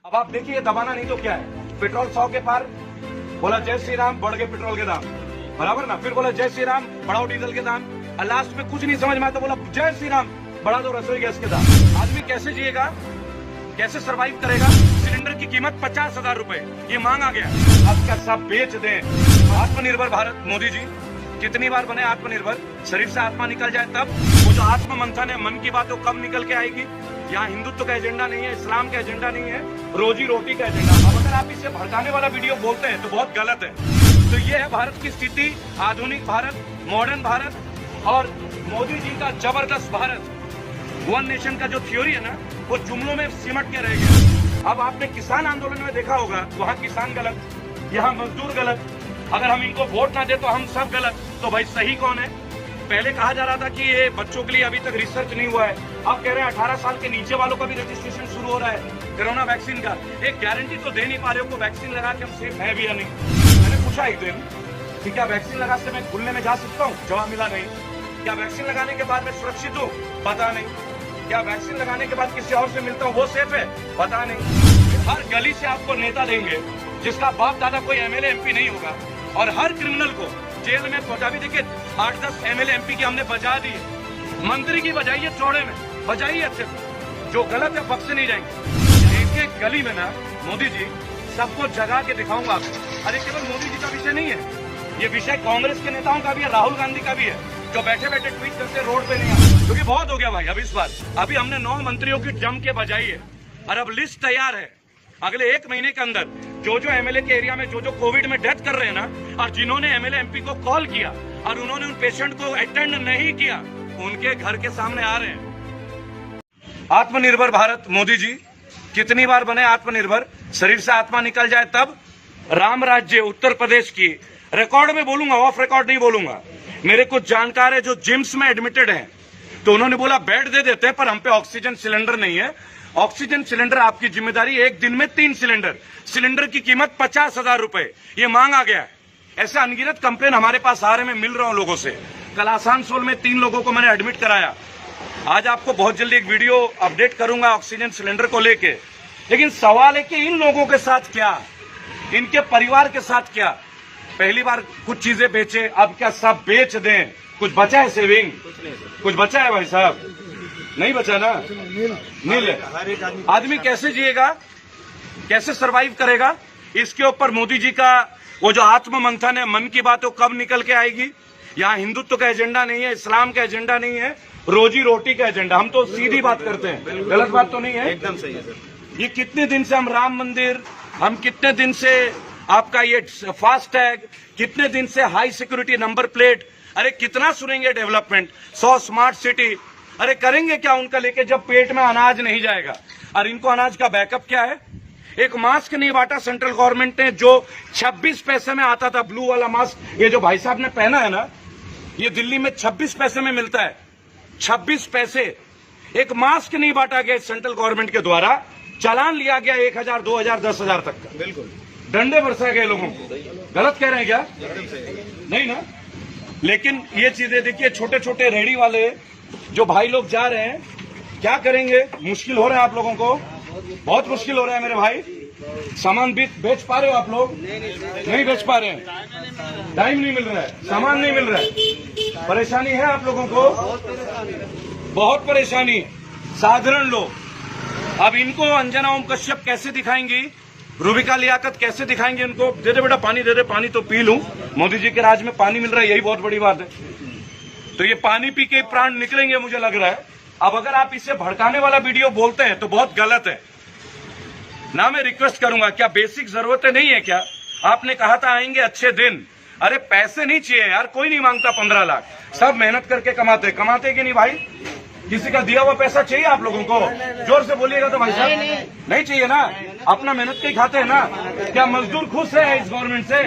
अब आप देखिए दबाना नहीं तो क्या है। पेट्रोल 100 के पार, बोला जय श्री राम, बढ़ गए पेट्रोल के दाम, बराबर ना। फिर बोला जय श्री राम, बढ़ाओ डीजल के दाम, और लास्ट में कुछ नहीं समझ में आया तो बोला जय श्री राम, बढ़ा दो रसोई गैस के दाम। आदमी कैसे जिएगा, कैसे सरवाइव करेगा? सिलेंडर की कीमत 50,000 रुपए, ये मांग आ गया। अब क्या सब बेच दें? आत्मनिर्भर भारत, मोदी जी कितनी बार बने आत्मनिर्भर? शरीर से आत्मा निकल जाए तब। वो जो आत्म मंथन है, मन की बात वो कब निकल के आएगी? यहाँ हिंदुत्व का एजेंडा नहीं है, इस्लाम का एजेंडा नहीं है, रोजी रोटी का एजेंडा। अब अगर आप इसे भड़काने वाला वीडियो बोलते हैं तो बहुत गलत है। तो ये है भारत की स्थिति, आधुनिक भारत, मॉडर्न भारत और मोदी जी का जबरदस्त भारत। वन नेशन का जो थ्योरी है ना, वो जुमलों में सिमट के रह गया। अब आपने किसान आंदोलन में देखा होगा, वहाँ किसान गलत, यहाँ मजदूर गलत। अगर हम इनको वोट ना दे तो हम सब गलत। तो भाई सही कौन है? पहले कहा जा रहा था कि ये बच्चों के लिए अभी तक रिसर्च नहीं हुआ है, अब कह रहे हैं 18 साल के नीचे वालों का भी रजिस्ट्रेशन शुरू हो रहा है कोरोना वैक्सीन का। एक गारंटी तो दे नहीं पा रहे हो को वैक्सीन लगा के हम सेफ है भी या नहीं। मैंने पूछा एक दिन कि क्या वैक्सीन लगा से मैं खुलने में जा सकता हूँ? जवाब मिला नहीं। क्या वैक्सीन लगाने के बाद मैं सुरक्षित हूँ? पता नहीं। क्या वैक्सीन लगाने के बाद किसी और से मिलता हूँ वो सेफ है? पता नहीं। हर गली से आपको नेता देंगे जिसका बाप दादा कोई एमएलए एमपी नहीं होगा, और हर क्रिमिनल को जेल में पहुंचा भी। देखिए 8-10 एमएलए एमपी की हमने बजा दी, मंत्री की बजाइए चौड़े में, बजाइए अच्छे से। जो गलत है बख्शे नहीं जाएंगे। एक एक गली में ना मोदी जी सबको जगा के दिखाऊंगा आपको। अरे केवल मोदी जी का विषय नहीं है, ये विषय कांग्रेस के नेताओं का भी है, राहुल गांधी का भी है, जो बैठे बैठे ट्वीट करते रोड पे नहीं आते। क्योंकि बहुत हो गया भाई अब इस बार। अभी हमने 9 मंत्रियों की जम के बजाई है और अब लिस्ट तैयार है। अगले 1 महीने के अंदर जो एमएलए के एरिया में जो कोविड में डेथ कर रहे हैं ना, और जिन्होंने एमएलए एमपी को कॉल किया और उन्होंने उन पेशेंट को अटेंड नहीं किया, उनके घर के सामने आ रहे हैं। आत्मनिर्भर भारत, मोदी जी कितनी बार बने आत्मनिर्भर? शरीर से आत्मा निकल जाए तब। राम राज्य उत्तर प्रदेश की, रिकॉर्ड में बोलूंगा, ऑफ रिकॉर्ड नहीं बोलूंगा। मेरे कुछ जानकार है जो जिम्स में एडमिटेड हैं, तो उन्होंने बोला बेड दे देते हैं पर हम पे ऑक्सीजन सिलेंडर नहीं है। ऑक्सीजन सिलेंडर आपकी जिम्मेदारी, एक दिन में 3 सिलेंडर, सिलेंडर की कीमत 50,000 रुपए, ये मांग आ गया है। ऐसे अनगिनत कंप्लेन हमारे पास आ रहे, मैं मिल रहा हूं लोगों से। कल आसानसोल में 3 लोगों को मैंने एडमिट कराया। आज आपको बहुत जल्दी एक वीडियो अपडेट करूंगा ऑक्सीजन सिलेंडर को लेके। लेकिन सवाल है कि इन लोगों के साथ क्या, इनके परिवार के साथ क्या? पहली बार कुछ चीजें बेचे, अब क्या सब बेच दें? कुछ बचा है सेविंग? कुछ बचा है भाई साहब? नहीं बचा ना, नील है। आदमी कैसे जिएगा, कैसे सरवाइव करेगा? इसके ऊपर मोदी जी का वो जो आत्म मंथन है, मन की बात वो कब निकल के आएगी? यहाँ हिंदुत्व का एजेंडा नहीं है, इस्लाम का एजेंडा नहीं है, रोजी रोटी का एजेंडा। हम तो सीधी बात करते हैं, गलत बात तो नहीं है। एकदम सही है सर। ये कितने दिन से हम राम मंदिर, हम कितने दिन से आपका ये फास्टैग, कितने दिन से हाई सिक्योरिटी नंबर प्लेट, अरे कितना सुनेंगे डेवलपमेंट, 100 स्मार्ट सिटी, अरे करेंगे क्या उनका लेके जब पेट में अनाज नहीं जाएगा? और इनको अनाज का बैकअप क्या है? एक मास्क नहीं बांटा सेंट्रल गवर्नमेंट ने, जो 26 पैसे में आता था, ब्लू वाला मास्क, ये जो भाई साहब ने पहना है ना, ये दिल्ली में 26 पैसे में मिलता है। 26 पैसे। एक मास्क नहीं बांटा गया सेंट्रल गवर्नमेंट के द्वारा, चालान लिया गया 1,000, 2,000, 10,000 तक का। बिल्कुल डंडे बरसाए गए लोगों को। गलत कह रहे हैं क्या? नहीं ना। लेकिन ये चीजें देखिए, छोटे छोटे रेहड़ी वाले जो भाई लोग जा रहे हैं, क्या करेंगे? मुश्किल हो रहा है आप लोगों को, बहुत मुश्किल हो रहा है मेरे भाई। सामान भी बेच पा रहे हो आप लोग? नहीं बेच पा रहे हैं, टाइम नहीं मिल रहा है, सामान नहीं मिल रहा है, परेशानी है आप लोगों को, बहुत परेशानी। साधारण लोग अब इनको अंजना ओम कश्यप कैसे दिखाएंगी, रूबिका लियाकत कैसे दिखाएंगे इनको? दे दे बेटा पानी, दे दे पानी तो पी लूं। मोदी जी के राज में पानी मिल रहा है, यही बहुत बड़ी बात है। तो ये पानी पी के प्राण निकलेंगे मुझे लग रहा है। अब अगर आप इसे भड़काने वाला वीडियो बोलते हैं तो बहुत गलत है ना। मैं रिक्वेस्ट करूंगा, क्या बेसिक जरूरतें नहीं है क्या? आपने कहा था आएंगे अच्छे दिन, अरे पैसे नहीं चाहिए यार, कोई नहीं मांगता 15 लाख, सब मेहनत करके कमाते कि नहीं भाई? किसी का दिया हुआ पैसा चाहिए आप लोगों को? जोर से बोलिएगा तो भाई साहब। नहीं चाहिए ना, अपना मेहनत के ही खाते हैं ना। क्या मजदूर खुश है इस गवर्नमेंट से?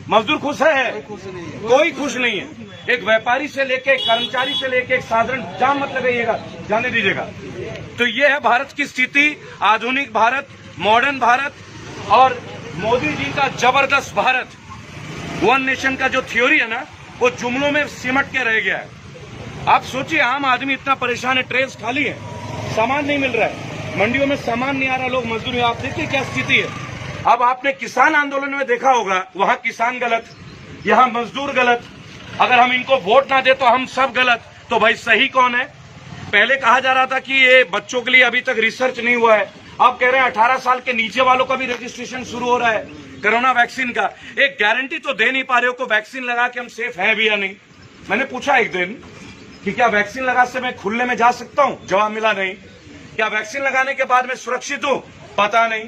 मजदूर खुश है? कोई खुश नहीं है। एक व्यापारी से लेके, कर्मचारी से लेके, एक साधारण, जाम मत लगाइएगा, जाने दीजिएगा। तो ये है भारत की स्थिति, आधुनिक भारत, मॉडर्न भारत और मोदी जी का जबरदस्त भारत। वन नेशन का जो थ्योरी है ना, वो जुमलों में सिमट के रह गया है। आप सोचिए, आम आदमी इतना परेशान है, ट्रेस खाली है, सामान नहीं मिल रहा है। मंडियों में सामान नहीं आ रहा, लोग मजदूरी, आप देखिए क्या स्थिति है। अब आपने किसान आंदोलन में देखा होगा, वहां किसान गलत, यहाँ मजदूर गलत। अगर हम इनको वोट ना दे तो हम सब गलत, तो भाई सही कौन है? पहले कहा जा रहा था कि ये बच्चों के लिए अभी तक रिसर्च नहीं हुआ है, अब कह रहे हैं 18 साल के नीचे वालों का भी रजिस्ट्रेशन शुरू हो रहा है कोरोना वैक्सीन का। एक गारंटी तो दे नहीं पा रहे हो को वैक्सीन लगा के हम सेफ है भी या नहीं। मैंने पूछा एक दिन कि क्या वैक्सीन लगा से मैं खुले में जा सकता हूं? जवाब मिला नहीं। क्या वैक्सीन लगाने के बाद मैं सुरक्षित हूं? पता नहीं।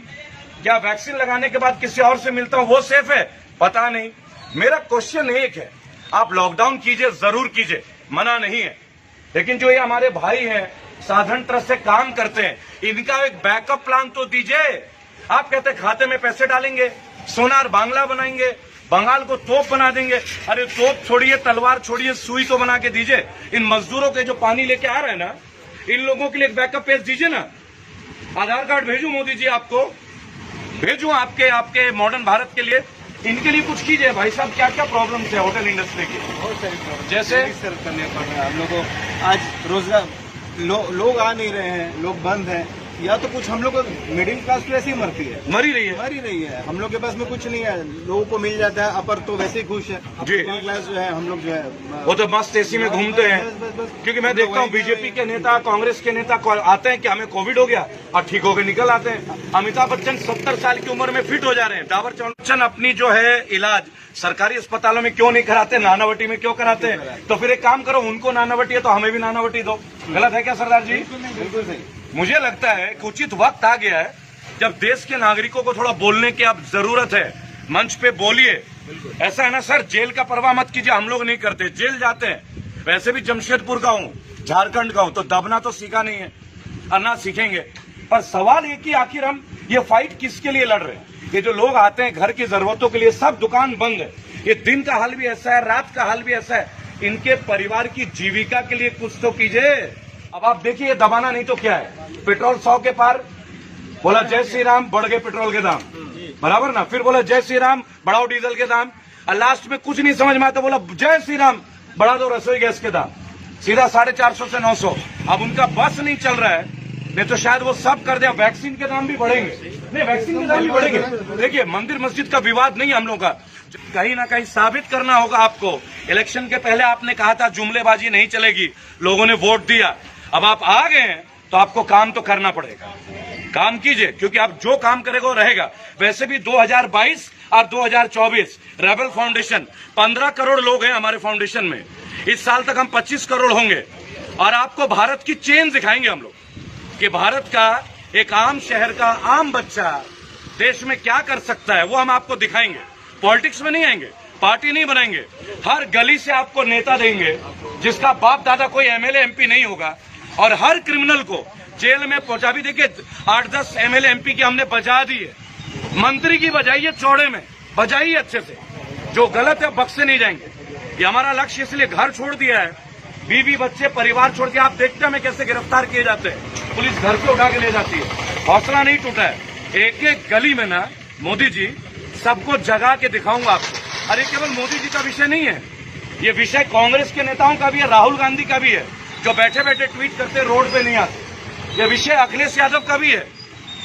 क्या वैक्सीन लगाने के बाद किसी और से मिलता हूं वो सेफ है? पता नहीं। मेरा क्वेश्चन एक है, आप लॉकडाउन कीजिए, जरूर कीजिए, मना नहीं है, लेकिन जो ये हमारे भाई हैं साधारण तरह से काम करते हैं, इनका एक बैकअप प्लान तो दीजिए। आप कहते हैं खाते में पैसे डालेंगे, सोनार बांग्ला बनाएंगे, बंगाल को तोप बना देंगे। अरे तोप छोड़िए, तलवार छोड़िए, सुई तो बना के दीजिए। इन मजदूरों के जो पानी लेके आ रहे हैं ना, इन लोगों के लिए एक बैकअप पेज दीजिए ना। आधार कार्ड भेजूं मोदी जी, आपको भेजूं आपके मॉडर्न भारत के लिए, इनके लिए कुछ कीजिए भाई साहब। क्या क्या प्रॉब्लम है होटल इंडस्ट्री की? बहुत सारी प्रॉब्लम जैसे सर्व करने पड़ रहा है हम लोग को। आज रोजगार लोग आ नहीं रहे हैं, लोग बंद हैं, या तो कुछ हम लोग मिडिल क्लास तो ऐसे ही मरती है, मरी रही है। हम लोग के पास में कुछ नहीं है, लोगों को मिल जाता है अपर तो वैसे ही खुश है। जी। मिडिल क्लास जो है हम लोग जो है वो तो मस्त एसी में घूमते हैं। बस। क्योंकि मैं देखता हूँ बीजेपी के नेता, कांग्रेस के नेता आते हैं कि हमें कोविड हो गया और ठीक होकर निकल आते हैं। अमिताभ बच्चन 70 साल की उम्र में फिट हो जा रहे हैं। डाबर चौन अपनी जो है इलाज सरकारी अस्पतालों में क्यों नहीं कराते, नानावटी में क्यों कराते हैं? तो फिर एक काम करो, उनको नानावटी है तो हमें भी नानावटी दो। गलत है क्या सरदार जी? बिल्कुल सही। मुझे लगता है कि उचित वक्त आ गया है जब देश के नागरिकों को थोड़ा बोलने की अब जरूरत है। मंच पे बोलिए। ऐसा है ना सर, जेल का परवाह मत कीजिए, हम लोग नहीं करते, जेल जाते हैं। वैसे भी जमशेदपुर का हूँ, झारखंड का हूँ, तो दबना तो सीखा नहीं है और ना सीखेंगे। पर सवाल ये कि आखिर हम ये फाइट किसके लिए लड़ रहे हैं? ये जो लोग आते हैं घर की जरूरतों के लिए, सब दुकान बंद है। ये दिन का हाल भी ऐसा है, रात का हाल भी ऐसा है। इनके परिवार की जीविका के लिए कुछ तो कीजिए। अब आप देखिए, दबाना नहीं तो क्या है? पेट्रोल 100 के पार, बोला जय श्री राम, बढ़ गए पेट्रोल के दाम, बराबर ना। फिर बोला जय श्री राम, बढ़ाओ डीजल के दाम, और लास्ट में कुछ नहीं समझ में आता, बोला जय श्री राम, बढ़ा दो रसोई गैस के दाम, सीधा 450 से 900। अब उनका बस नहीं चल रहा है, नहीं तो शायद वो सब कर दिया। वैक्सीन के दाम भी बढ़ेंगे, नहीं वैक्सीन के दाम भी बढ़ेंगे। देखिए, मंदिर मस्जिद का विवाद नहीं हम लोग का, कहीं ना कहीं साबित करना होगा आपको। इलेक्शन के पहले आपने कहा था जुमलेबाजी नहीं चलेगी, लोगों ने वोट दिया। अब आप आ गए हैं तो आपको काम तो करना पड़ेगा, काम कीजिए, क्योंकि आप जो काम करेगा वो रहेगा। वैसे भी 2022 और 2024 रेबल फाउंडेशन 15 करोड़ लोग हैं हमारे फाउंडेशन में। इस साल तक हम 25 करोड़ होंगे और आपको भारत की चेन दिखाएंगे हम लोग कि भारत का एक आम शहर का आम बच्चा देश में क्या कर सकता है, वो हम आपको दिखाएंगे। पॉलिटिक्स में नहीं आएंगे, पार्टी नहीं बनाएंगे, हर गली से आपको नेता देंगे जिसका बाप दादा कोई एमएलए एमपी नहीं होगा, और हर क्रिमिनल को जेल में पहुंचा भी। देखिए 8-10 एमएलए एमपी की हमने बजा दी है, मंत्री की बजाइए, चौड़े में बजाइए अच्छे से। जो गलत है बख्शे नहीं जाएंगे, ये हमारा लक्ष्य। इसलिए घर छोड़ दिया है, बीवी बच्चे परिवार छोड़ के। आप देखते हैं कैसे गिरफ्तार किए जाते हैं, पुलिस घर पे उठा के ले जाती है। हौसला नहीं टूटा है। एक एक गली में ना मोदी जी सबको जगा के दिखाऊंगा आपको। अरे केवल मोदी जी का विषय नहीं है, ये विषय कांग्रेस के नेताओं का भी है, राहुल गांधी का भी है, जो बैठे बैठे ट्वीट करते रोड पे नहीं आते। ये विषय अखिलेश यादव का भी है,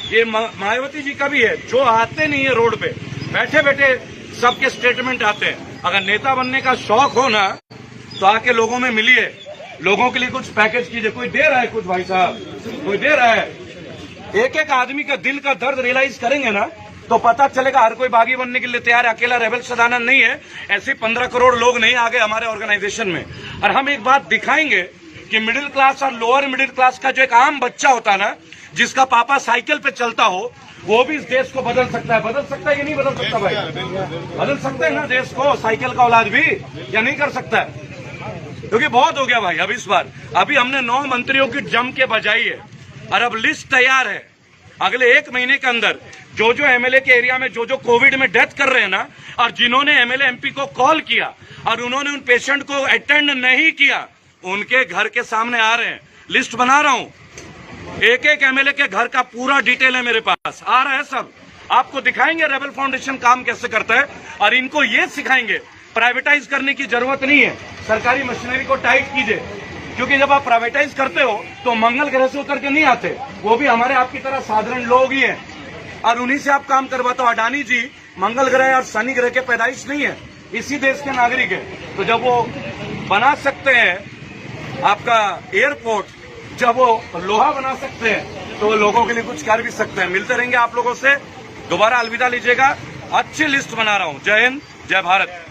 ये मायावती जी का भी है, जो आते नहीं है रोड पे, बैठे बैठे सबके स्टेटमेंट आते हैं। अगर नेता बनने का शौक हो ना तो आके लोगों में मिलिए, लोगों के लिए कुछ पैकेज कीजिए। कोई दे रहा है कुछ भाई साहब, कोई दे रहा है। एक एक आदमी का दिल का दर्द रियलाइज करेंगे ना तो पता चलेगा हर कोई बागी बनने के लिए तैयार है। अकेला रेबल सदानंद नहीं है, ऐसे 15 करोड़ लोग नहीं आ गए हमारे ऑर्गेनाइजेशन में। और हम एक बात दिखाएंगे कि मिडिल क्लास और लोअर मिडिल क्लास का जो एक आम बच्चा होता है ना, जिसका पापा साइकिल पे चलता हो, वो भी इस देश को बदल सकता है। बदल सकता है या नहीं बदल सकता भाई? बदल सकते हैं ना देश को, साइकिल का औलाद भी, या नहीं कर सकता है? क्योंकि बहुत हो गया भाई। अब इस बार अभी हमने 9 मंत्रियों की जम के बजाई है और अब लिस्ट तैयार है। अगले 1 महीने के अंदर जो जो एमएलए के एरिया में जो जो कोविड में डेथ कर रहे हैं ना, और जिन्होंने एमएलए एमपी को कॉल किया और उन्होंने उन पेशेंट को अटेंड नहीं किया, उनके घर के सामने आ रहे हैं। लिस्ट बना रहा हूं, एक एक एमएलए के घर का पूरा डिटेल है मेरे पास, आ रहा है सब। आपको दिखाएंगे रेबल फाउंडेशन काम कैसे करता है, और इनको ये सिखाएंगे प्राइवेटाइज करने की जरूरत नहीं है। सरकारी मशीनरी को टाइट कीजिए, क्योंकि जब आप प्राइवेटाइज करते हो तो मंगल ग्रह से उतर के नहीं आते, वो भी हमारे आपकी तरह साधारण लोग ही हैं और उन्हीं से आप काम करवाते हो। अडानी जी मंगल ग्रह और शनि ग्रह के पैदाइश नहीं है, इसी देश के नागरिक है। तो जब वो बना सकते हैं आपका एयरपोर्ट, जब वो लोहा बना सकते हैं तो वो लोगों के लिए कुछ कर भी सकते हैं। मिलते रहेंगे आप लोगों से, दोबारा अलविदा लीजिएगा। अच्छी लिस्ट बना रहा हूं। जय हिंद, जय भारत।